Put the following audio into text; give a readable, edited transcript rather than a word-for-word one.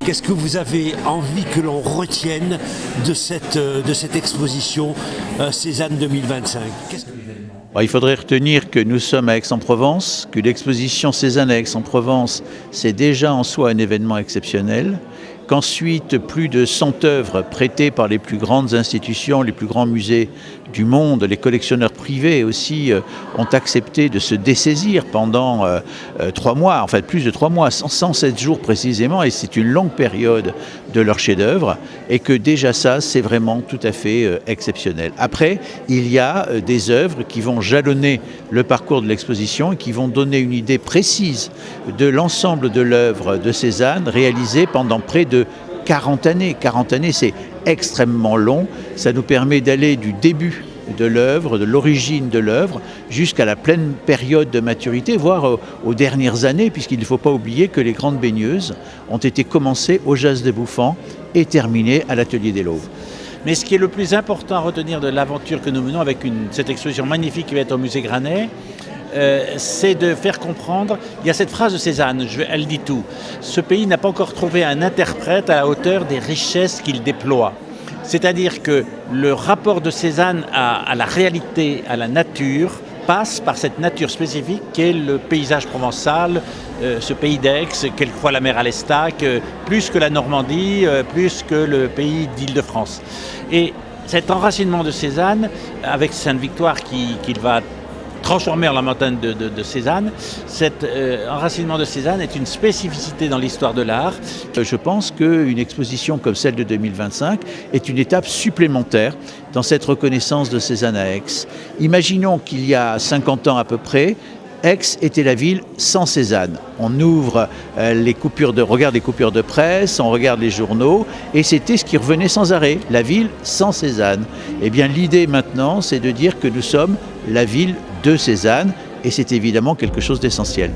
Qu'est-ce que vous avez envie que l'on retienne de cette exposition Cézanne 2025? Il faudrait retenir que nous sommes à Aix-en-Provence, que l'exposition Cézanne à Aix-en-Provence, c'est déjà en soi un événement exceptionnel, qu'ensuite plus de 100 œuvres prêtées par les plus grandes institutions, les plus grands musées du monde, les collectionneurs privés aussi ont accepté de se dessaisir pendant 3 mois, en fait plus de 3 mois, 107 jours précisément, et c'est une longue période de leur chef-d'œuvre, et que déjà ça, c'est vraiment tout à fait exceptionnel. Après, il y a des œuvres qui vont jalonner le parcours de l'exposition et qui vont donner une idée précise de l'ensemble de l'œuvre de Cézanne réalisée pendant près de 40 années. 40 années, c'est extrêmement long. Ça nous permet d'aller du début de l'œuvre, de l'origine de l'œuvre, jusqu'à la pleine période de maturité, voire aux dernières années, puisqu'il ne faut pas oublier que les grandes baigneuses ont été commencées au Jas de Bouffan et terminées à l'Atelier des Lauves. Mais ce qui est le plus important à retenir de l'aventure que nous menons avec cette exposition magnifique qui va être au musée Granet, c'est de faire comprendre, il y a cette phrase de Cézanne, elle dit tout, ce pays n'a pas encore trouvé un interprète à la hauteur des richesses qu'il déploie. C'est-à-dire que le rapport de Cézanne à la réalité, à la nature, passe par cette nature spécifique qu'est le paysage provençal, ce pays d'Aix, quelquefois la mer à l'Estaque, plus que la Normandie, plus que le pays d'Île-de-France. Et cet enracinement de Cézanne, avec Sainte-Victoire qu'il va transformer en la montagne de Cézanne, cet enracinement de Cézanne est une spécificité dans l'histoire de l'art. Je pense qu'une exposition comme celle de 2025 est une étape supplémentaire dans cette reconnaissance de Cézanne à Aix. Imaginons qu'il y a 50 ans à peu près, Aix était la ville sans Cézanne. On ouvre regarde les coupures de presse, on regarde les journaux, et c'était ce qui revenait sans arrêt, la ville sans Cézanne. Eh bien, l'idée maintenant, c'est de dire que nous sommes la ville de Cézanne, et c'est évidemment quelque chose d'essentiel.